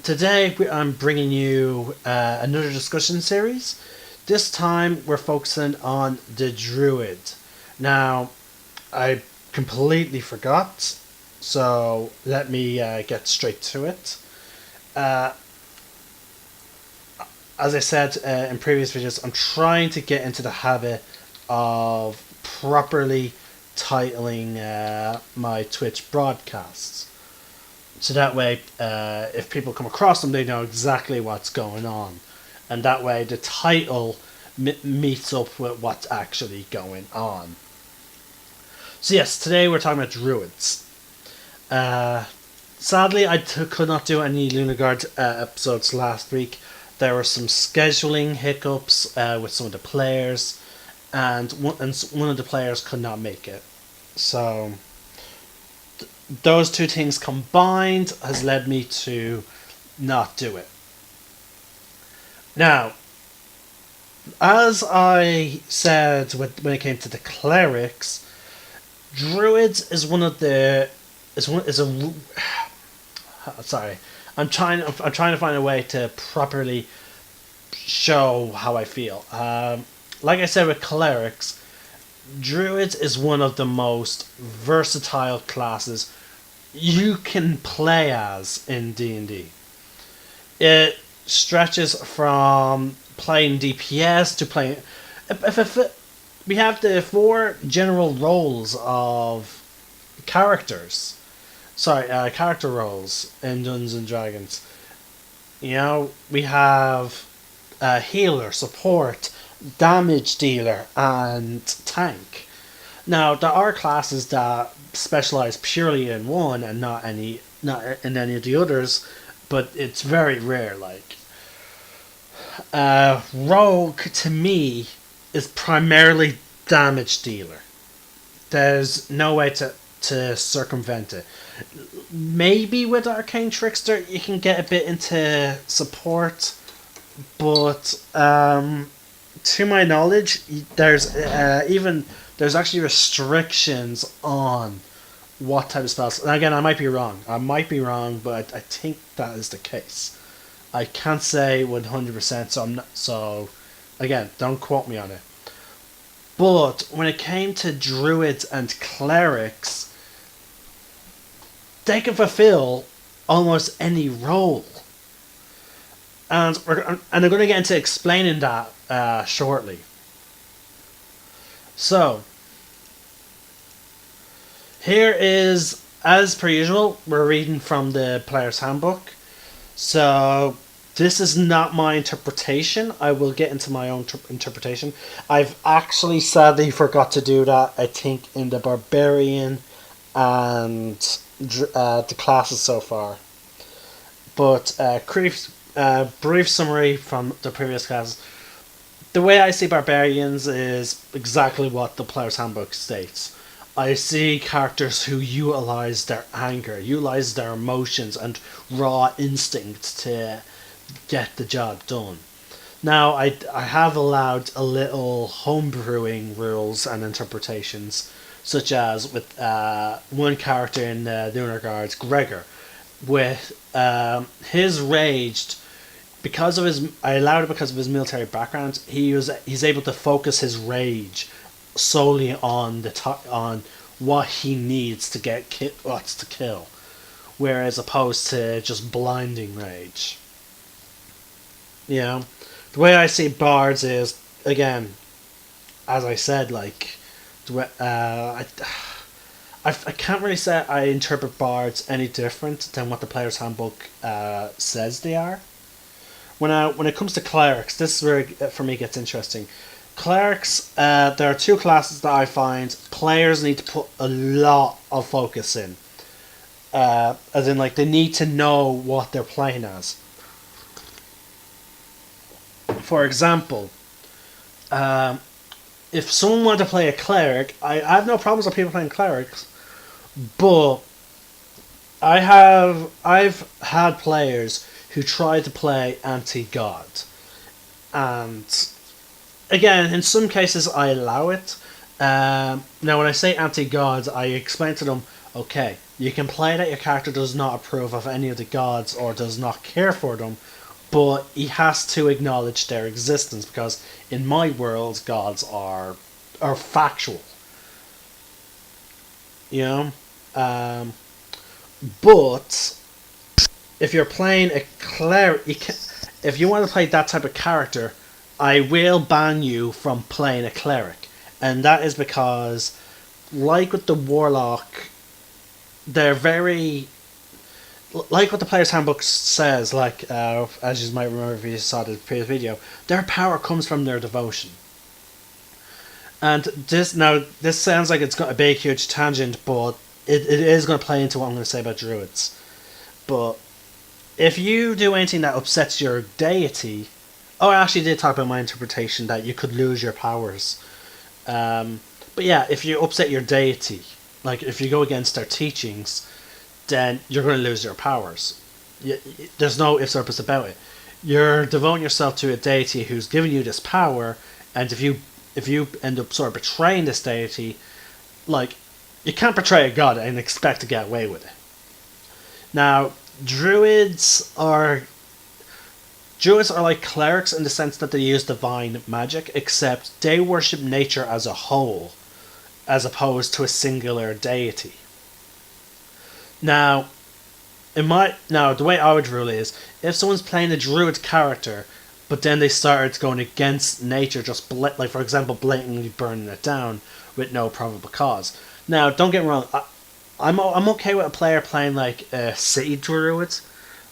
Today I'm bringing you another discussion series. This time we're focusing on the Druid. Now, I completely forgot, so let me get straight to it. Uh, as I said in previous videos, I'm trying to get into the habit of properly titling my Twitch broadcasts. So that way, if people come across them, they know exactly what's going on. And that way, the title meets up with what's actually going on. So yes, today we're talking about druids. Sadly, I could not do any Lunagard episodes last week. There were some scheduling hiccups with some of the players, and one of the players could not make it. So those two things combined has led me to not do it. Now, as I said when it came to the clerics, druids is one of the sorry. I'm trying to find a way to properly show how I feel. Like I said with clerics, druids is one of the most versatile classes you can play as in D&D. It stretches from playing DPS to playing. We have the four general roles of characters. Character roles in Dungeons and Dragons. We have healer, support, damage dealer, and tank. Now, there are classes that specialize purely in one and not in any of the others, but it's very rare. Rogue to me is primarily damage dealer. There's no way to circumvent it. Maybe with Arcane Trickster you can get a bit into support, but to my knowledge, there's actually restrictions on what type of spells. And again, I might be wrong, but I think that is the case. I can't say 100%, so again, don't quote me on it. But when it came to druids and clerics, they can fulfill almost any role. And I'm going to get into explaining that shortly. So, here is, as per usual, we're reading from the Player's Handbook. So, this is not my interpretation. I will get into my own interpretation. I've actually sadly forgot to do that, I think, in the Barbarian and the classes so far. But brief summary from the previous classes. The way I see Barbarians is exactly what the Player's Handbook states. I see characters who utilize their anger, utilize their emotions and raw instinct to get the job done. Now, I have allowed a little homebrewing rules and interpretations, such as with one character in Lunar Guards, Gregor, with his raged. I allowed it because of his military background. He's able to focus his rage solely on on what he needs to get what's to kill, whereas opposed to just blinding rage. The way I see bards is, again, as I said, I can't really say I interpret bards any different than what the Player's Handbook says they are. When it comes to clerics, this is where for me gets interesting. Clerics, there are two classes that I find players need to put a lot of focus in. As in, they need to know what they're playing as. For example, if someone wanted to play a cleric, I have no problems with people playing clerics, but I've had players who try to play anti-god, and again, in some cases I allow it. Now when I say anti-god, I explain to them, okay, You can play that your character does not approve of any of the gods or does not care for them, but he has to acknowledge their existence because in my world, gods are factual. You know, um, but if you're playing a cleric, if you want to play that type of character, I will ban you from playing a cleric, and that is because, like with the warlock, they're very like what the player's handbook says. Like as you might remember if you saw the previous video, their power comes from their devotion. And this sounds like it's got a big huge tangent, but it is going to play into what I'm going to say about druids. But if you do anything that upsets your deity, oh, I actually did talk about my interpretation that you could lose your powers. But yeah, if you upset your deity, like if you go against their teachings, then you're going to lose your powers. There's no ifs or buts about it. You're devoting yourself to a deity who's giving you this power, and if you end up sort of betraying this deity, like you can't betray a god and expect to get away with it. Now, Druids are like clerics in the sense that they use divine magic, except they worship nature as a whole, as opposed to a singular deity. Now, the way I would rule is if someone's playing a druid character, but then they started going against nature, just like for example, blatantly burning it down with no probable cause. Now, don't get me wrong, I'm okay with a player playing like a city druid,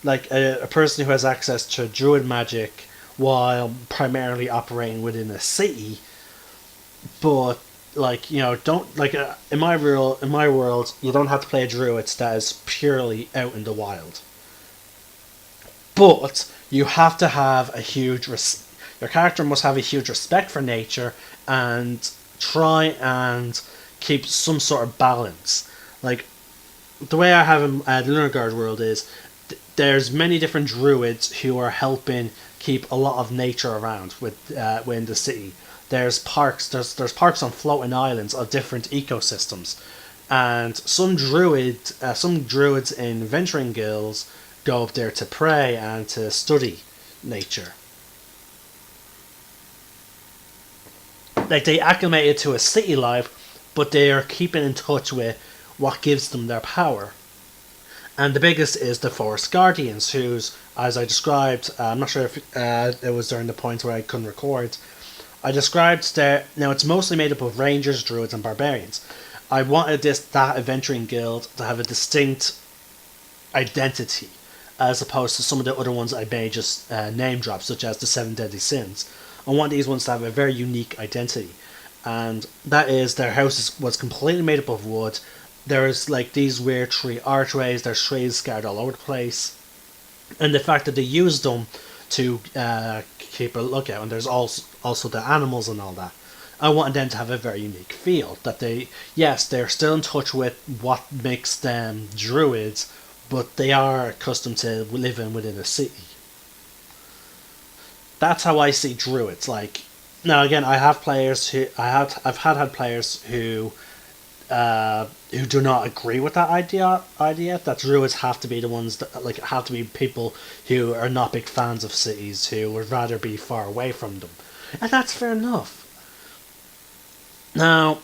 like a person who has access to druid magic while primarily operating within a city. But like don't like in my world, you don't have to play a druid that is purely out in the wild. But you have to have your character must have a huge respect for nature and try and keep some sort of balance. Like the way I have in the Lunar Guard world is there's many different druids who are helping keep a lot of nature around within the city. There's parks. There's parks on floating islands of different ecosystems, and some druids in venturing guilds go up there to pray and to study nature. Like they acclimated to a city life, but they are keeping in touch with what gives them their power. And the biggest is the Forest Guardians, who's, as I described, I'm not sure if it was during the point where I couldn't record. I described now it's mostly made up of rangers, druids, and barbarians. I wanted that adventuring guild to have a distinct identity, as opposed to some of the other ones I may just name drop, such as the Seven Deadly Sins. I want these ones to have a very unique identity, and that is their house was completely made up of wood. There's like these weird tree archways. There's trees scattered all over the place, and the fact that they use them to keep a lookout, and there's also the animals and all that. I wanted them to have a very unique feel. That they're still in touch with what makes them druids, but they are accustomed to living within a city. That's how I see druids. Like now, again, I've had players who do not agree with that idea that druids have to be the ones that have to be people who are not big fans of cities, who would rather be far away from them, and that's fair enough. Now,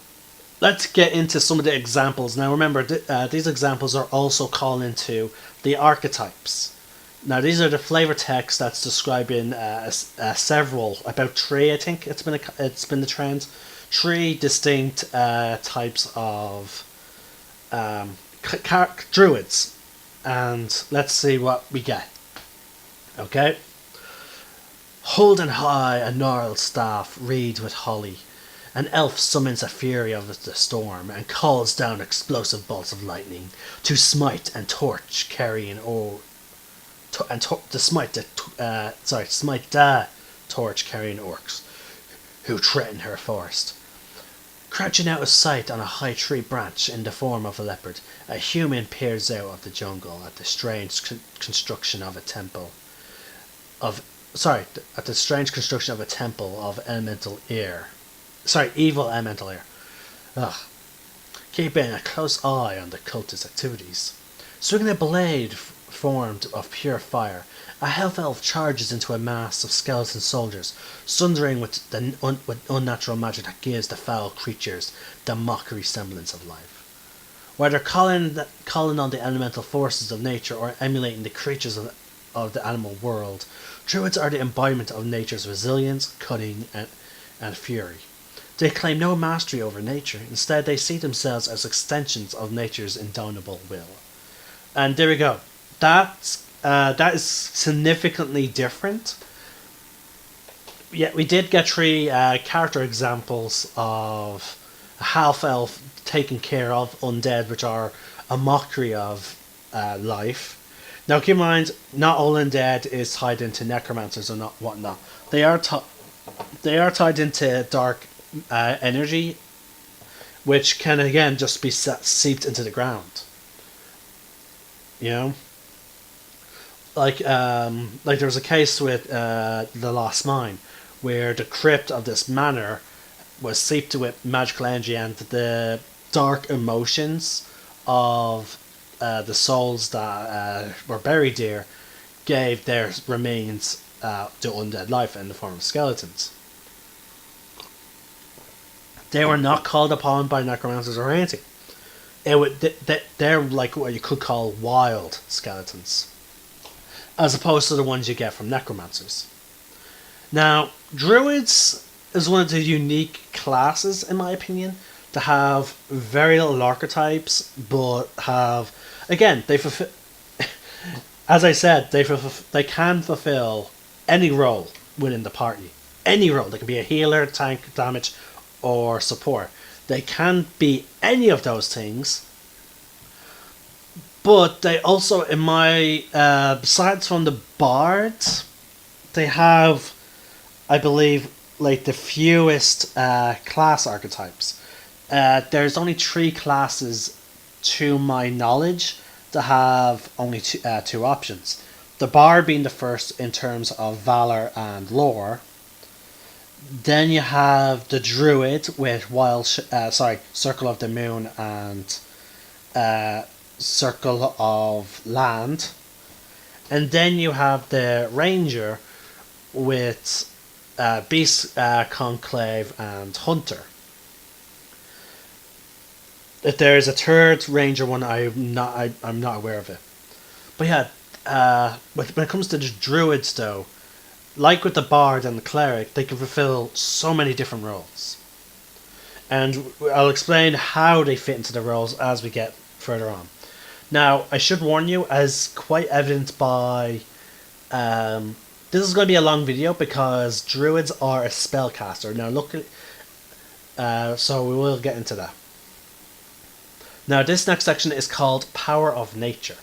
let's get into some of the examples. Now, remember, these examples are also calling into the archetypes. Now, these are the flavor text that's describing several, about three, I think it's been the trend. Three distinct types of druids, and let's see what we get. Okay. Holding high a gnarled staff reeds with holly, an elf summons a fury of the storm and calls down explosive bolts of lightning to smite and torch carrying smite the torch carrying orcs who threaten her forest. Crouching out of sight on a high tree branch in the form of a leopard, a human peers out of the jungle at the strange construction of a temple of evil elemental air. Ugh. keeping a close eye on the cultist's activities. Swinging a blade formed of pure fire, a half-elf charges into a mass of skeleton soldiers, sundering with unnatural magic that gives the foul creatures the mockery semblance of life. Whether calling on the elemental forces of nature or emulating the creatures of the animal world, druids are the embodiment of nature's resilience, cunning, and fury. They claim no mastery over nature. Instead, they see themselves as extensions of nature's indomitable will. And there we go. That is significantly different. Yeah, we did get three character examples of a half-elf taking care of undead, which are a mockery of life. Now, keep in mind, not all undead is tied into necromancers or not whatnot. They are tied into dark energy, which can again just be seeped into the ground. You know, like there was a case with the Lost Mine, where the crypt of this manor was seeped with magical energy, and the dark emotions of the souls that were buried there gave their remains to undead life in the form of skeletons. They were not called upon by necromancers or anything. They're like what you could call wild skeletons, as opposed to the ones you get from necromancers. Now, druids is one of the unique classes, in my opinion, to have very little archetypes, but have, again, they fulfill, as I said, they can fulfill any role within the party. Any role. They can be a healer, tank, damage, or support. They can be any of those things, but they also, in my, besides from the bards, they have, I believe, like the fewest class archetypes. There's only 3 classes, to my knowledge, that have only two options. The bard being the first in terms of valor and lore. Then you have the druid with Circle of the Moon and Circle of Land, and then you have the ranger with Beast, Conclave, and Hunter. If there's a third ranger one, I'm not aware of it. But yeah, when it comes to the druids, though, like with the bard and the cleric, they can fulfill so many different roles. And I'll explain how they fit into the roles as we get further on. Now, I should warn you, as quite evident by... this is going to be a long video because druids are a spellcaster. Now, look at... so we will get into that. Now, this next section is called Power of Nature.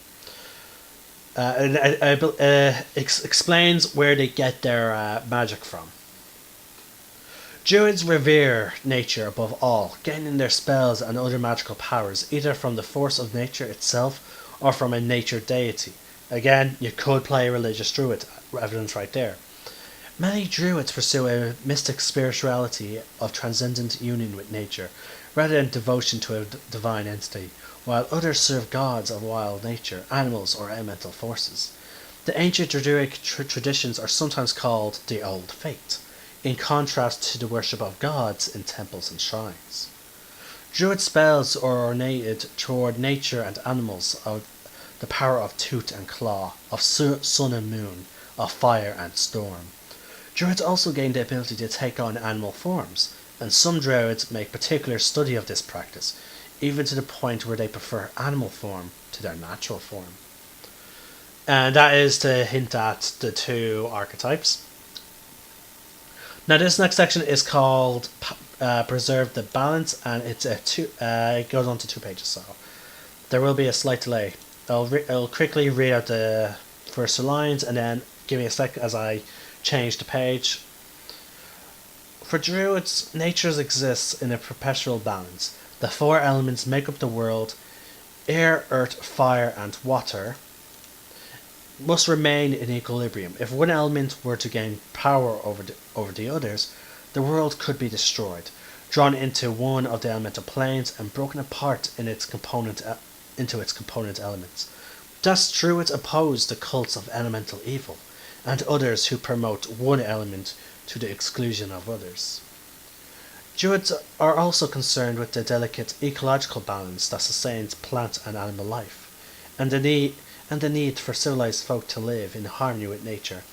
It explains where they get their magic from. Druids revere nature above all, gaining their spells and other magical powers either from the force of nature itself or from a nature deity. Again, you could play a religious druid, evidence right there. Many druids pursue a mystic spirituality of transcendent union with nature, rather than devotion to a divine entity, while others serve gods of wild nature, animals, or elemental forces. The ancient druidic traditions are sometimes called the Old Faith, in contrast to the worship of gods in temples and shrines. Druid spells are ornated toward nature and animals, of the power of tooth and claw, of sun and moon, of fire and storm. Druids also gain the ability to take on animal forms, and some druids make particular study of this practice, even to the point where they prefer animal form to their natural form. And that is to hint at the 2 archetypes. Now, this next section is called Preserve the Balance, and it goes on to 2 pages, so there will be a slight delay. I'll quickly read out the first 2 lines, and then give me a sec as I change the page. For druids, nature exists in a perpetual balance. The 4 elements make up the world: air, earth, fire, and water must remain in equilibrium. If one element were to gain power over the others, the world could be destroyed. drawn into one of the elemental planes and broken apart into its component elements. Thus, Druids oppose the cults of elemental evil, and others who promote one element to the exclusion of others. Druids are also concerned with the delicate ecological balance that sustains plant and animal life, and the need for civilized folk to live in harmony with nature,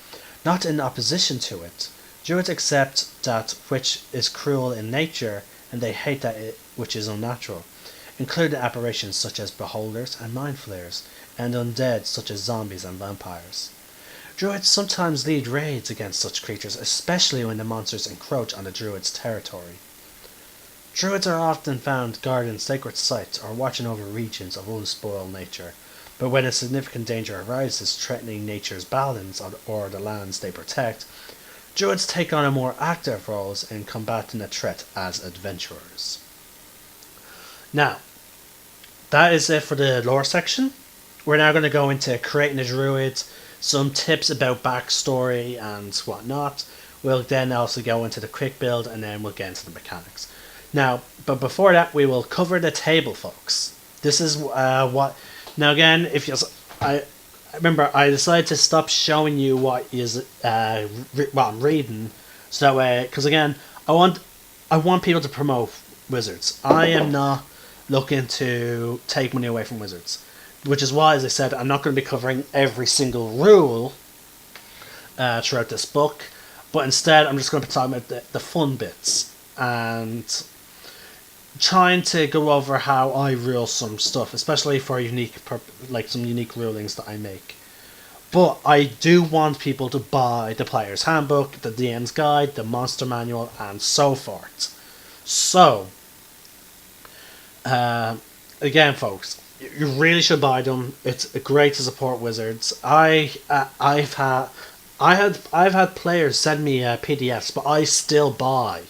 not in opposition to it. Druids accept that which is cruel in nature, and they hate which is unnatural, including apparitions such as beholders and mind flayers, and undead such as zombies and vampires. Druids sometimes lead raids against such creatures, especially when the monsters encroach on the druids' territory. Druids are often found guarding sacred sites or watching over regions of unspoiled nature, but when a significant danger arises threatening nature's balance or the lands they protect, Druids take on a more active role in combating the threat as adventurers. Now, that is it for the lore section. We're now going to go into creating a druid, some tips about backstory and whatnot. We'll then also go into the quick build, and then we'll get into the mechanics. Now, but before that, we will cover the table, folks. This is what. Now, again, if you, I remember, I decided to stop showing you what I'm reading, so that way, because again, I want people to promote Wizards. I am not looking to take money away from Wizards, which is why, as I said, I'm not going to be covering every single rule throughout this book, but instead, I'm just going to be talking about the fun bits and trying to go over how I rule some stuff, especially for some unique rulings that I make. But I do want people to buy the Player's Handbook, the DM's Guide, the Monster Manual, and so forth. So, again, folks, you really should buy them. It's great to support Wizards. I've had players send me PDFs, but I still buy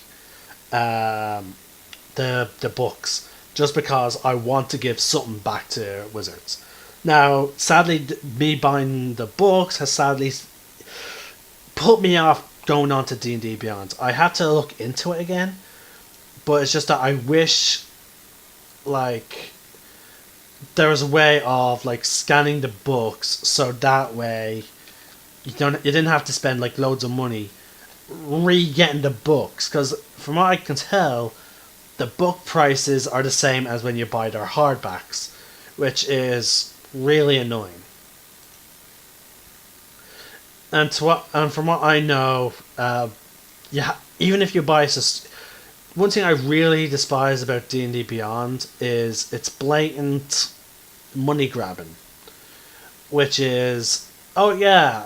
the books just because I want to give something back to Wizards. Now, sadly, me buying the books has sadly put me off going on to D&D Beyond. I have to look into it again, but it's just that I wish, there was a way of scanning the books so that way you didn't have to spend loads of money re-getting the books, because from what I can tell, the book prices are the same as when you buy their hardbacks, which is really annoying. And from what I know, even if you buy one thing I really despise about D&D Beyond is its blatant money grabbing, which is, buy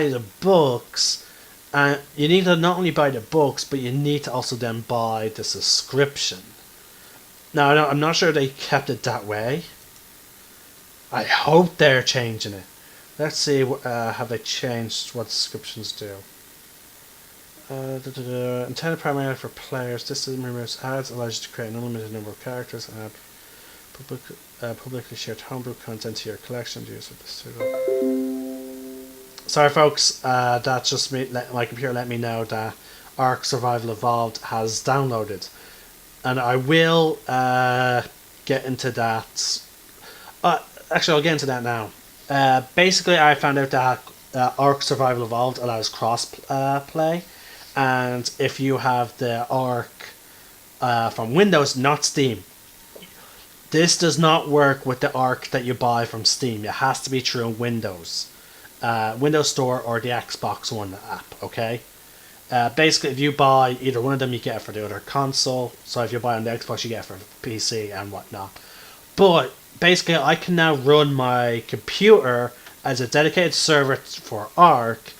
the books. And you need to not only buy the books, but you need to also then buy the subscription. Now, I'm not sure they kept it that way. I hope they're changing it. Let's see, have they changed what subscriptions do? Intended primarily for players, this system removes ads, allows you to create an unlimited number of characters, and add publicly shared homebrew content to your collection to use with this tool. Sorry, folks, that's just me. My computer let me know that Ark Survival Evolved has downloaded, and I will get into that. Actually, I'll get into that now. Basically, I found out that Ark Survival Evolved allows cross play, and if you have the Ark from Windows, not Steam, this does not work with the Ark that you buy from Steam. It has to be through Windows. Windows Store or the Xbox One app, okay? Basically, if you buy either one of them, you get it for the other console. So if you buy on the Xbox, you get it for PC and whatnot. But basically, I can now run my computer as a dedicated server for Ark,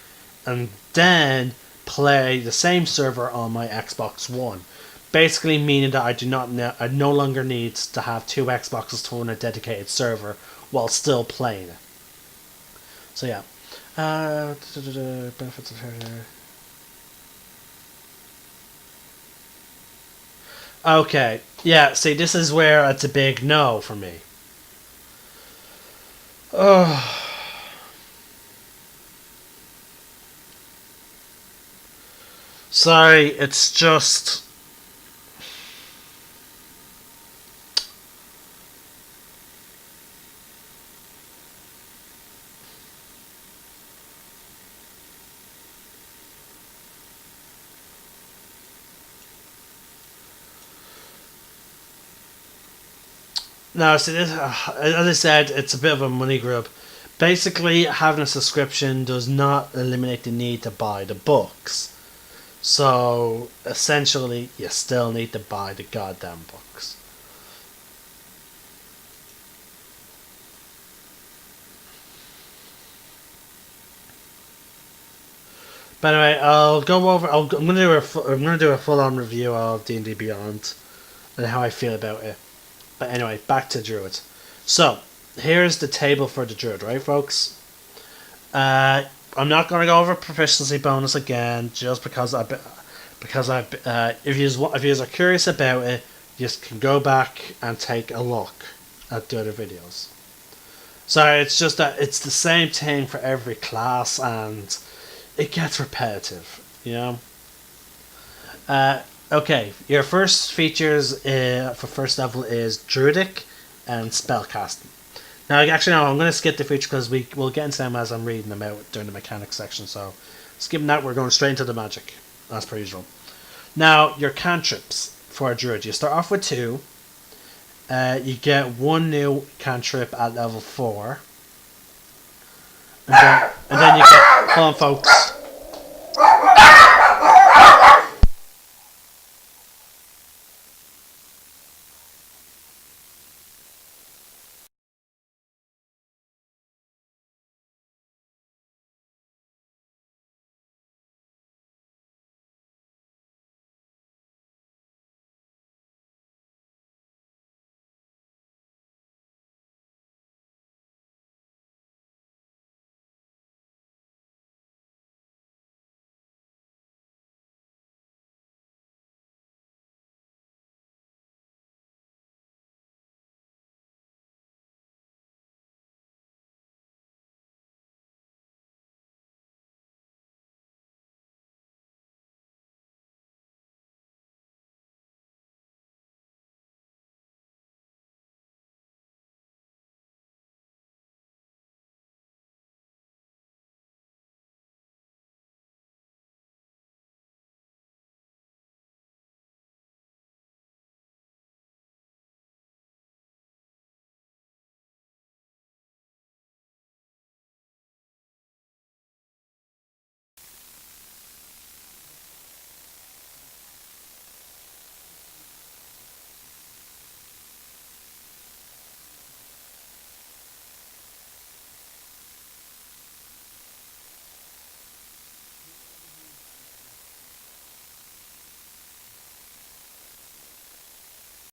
and then play the same server on my Xbox One. Basically, meaning that I no longer need to have two Xboxes to run a dedicated server while still playing it. So yeah. Benefits of okay, yeah, see, this is where it's a big no for me. Sorry, it's just No, see, this, as I said, it's a bit of a money grab. Basically, having a subscription does not eliminate the need to buy the books. So, essentially, you still need to buy the goddamn books. But anyway, I'll go over. I'm gonna do I'm gonna do a full-on review of D&D Beyond and how I feel about it. But anyway, back to Druid. So, here's the table for the Druid, right, folks? I'm not going to go over proficiency bonus again, just because if you are curious about it, you can go back and take a look at the other videos. So it's just that it's the same thing for every class, and it gets repetitive, you know. Okay, your first features for first level is Druidic and Spellcasting. Now, actually, no, I'm going to skip the feature because we'll get into them as I'm reading them out during the mechanics section. So, skipping that, we're going straight into the magic, as per usual. Now, your cantrips for a druid. You start off with 2. You get 1 new cantrip at level 4. And then you get... Hold on, folks.